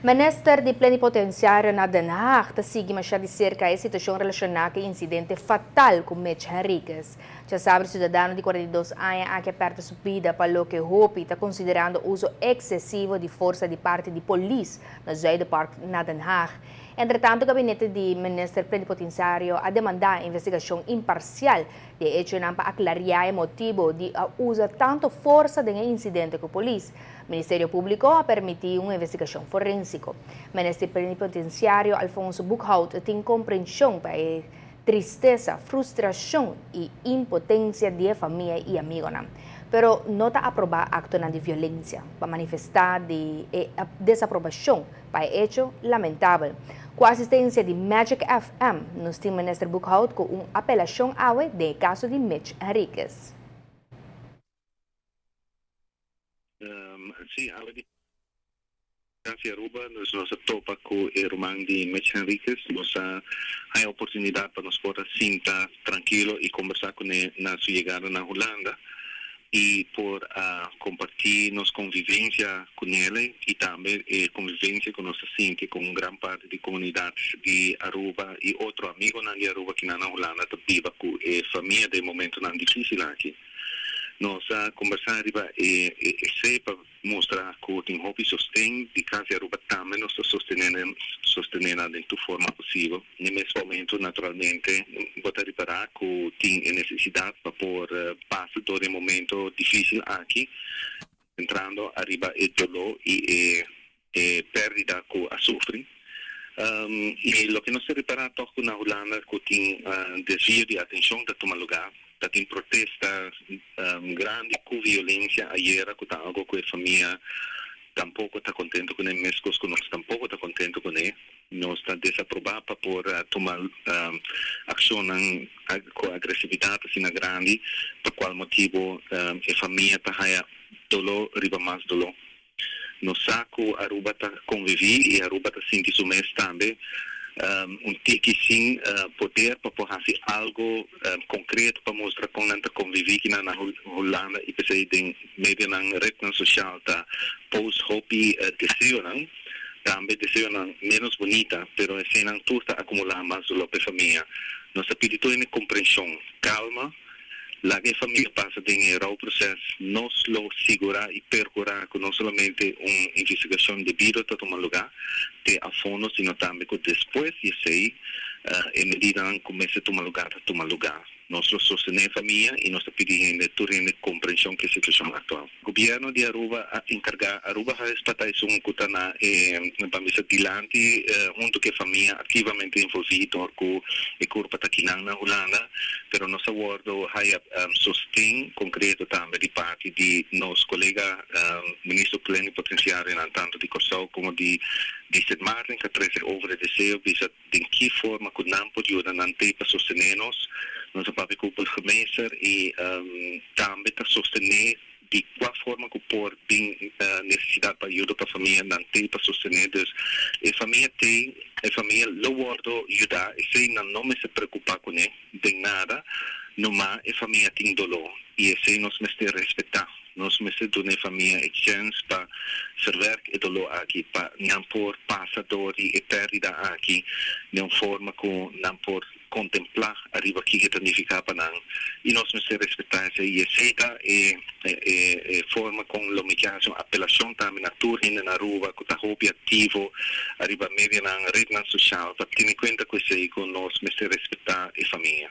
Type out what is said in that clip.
Minister de Plenipotenciário na Den Haag sigue mais de cerca a situação relacionada com o incidente fatal com Mitch Henriquez. Já sabe, o cidadão de 42 anos aqui perto sua vida para o que Hope está considerando o uso excessivo de força de parte de polícia na Zuiderpark na Den Haag. Entretanto, o gabinete de ministro plenipotenciário a demandar investigação imparcial de hecho para aclarar o motivo de usar tanto força de incidente com a polícia. O Ministério Público a permitir uma investigação forensica. O ministro plenipotenciário Alfonso Buchhout tem compreensão para a tristeza, frustração e impotência de família e amigos. Pero não está aprovar acto de violência para manifestar desaprovação para hecho lamentável. Com a assistência de Magic FM, nos tem o ministro Buchhout com uma apelação ao de caso de Mitch Henriquez. Sim, a Aruba nos topa com o irmão de Mitch Henriquez, nos há a oportunidade para nos poder sentar tranquilo e conversar com ele na sua chegada na Holanda e por compartilhar nossa convivência com ele e também convivência com nossa gente, com grande parte da comunidade de Aruba e outro amigo de Aruba que na Holanda também com a família de momento não difícil aqui. Nós conversar e para mostrar que tem hobby sustém de casa Aruba também nós sostenendo de forma possível. Nesse momento, naturalmente, vou reparar que tem necessidade para pôr passar todo momento difícil aqui, entrando arriba e dolor e pérdida que a sofre. E o que nós reparamos na Holanda que tem desvio de atenção de tomar lugar. Tem protestas grandes com violência ayer que está algo com a família tampouco está contente com ele mesmo que nós tampouco está contente com ele nós está desaprovar para por tomar ação com agressividade assim grande por qual motivo a família está dolor riba mais dolor no saco Aruba está conviver e Aruba está sentir isso mesmo também tique sim poder para fazer algo concreto para mostrar como não conviver aqui na Holanda e para ser de meio na rede social tá post hobby desejo não também desejo não menos bonita pero assim não tudo está acumular mais do para família nossa pedido é compreensão calma lá que a família passa o processo nós lo segurar e percorrer com não somente uma investigação devida a tomar lugar de a fundo, sino também que depois de sei a medida que começa a tomar lugar. Nós sostenemos a família e nós pedimos de compreensão que a situação atual. O governo de Aruba encarga Aruba has patais que está na pamisa dilante junto com a família ativamente envolvida com a curva aqui na Holanda, pero nós aguardo sustém concreto também de parte de nosso colega ministro plenipotenciário tanto de Kosovo como de St. Martin que traz over o desejo de que forma que não pode ajudar para sostener-nos nosso papel como burgemeester e também para sostener de qual forma que por tem necessidade para ajuda para a família não tem para sostener a família lo ajudar e se não se preocupar com ele de nada não mais a família tem dolor e assim nós temos respeitar nós temos a família a chance para servir o dolor aqui para não por passador e perda aqui de uma forma que não por contemplar arriba aqui que planificar para não e nós temos respeitar essa e aceita forma com a mediação apelação também na turma na Aruba que está hobby ativo arriba media na rede social para ter em conta que isso nós temos respeitar a família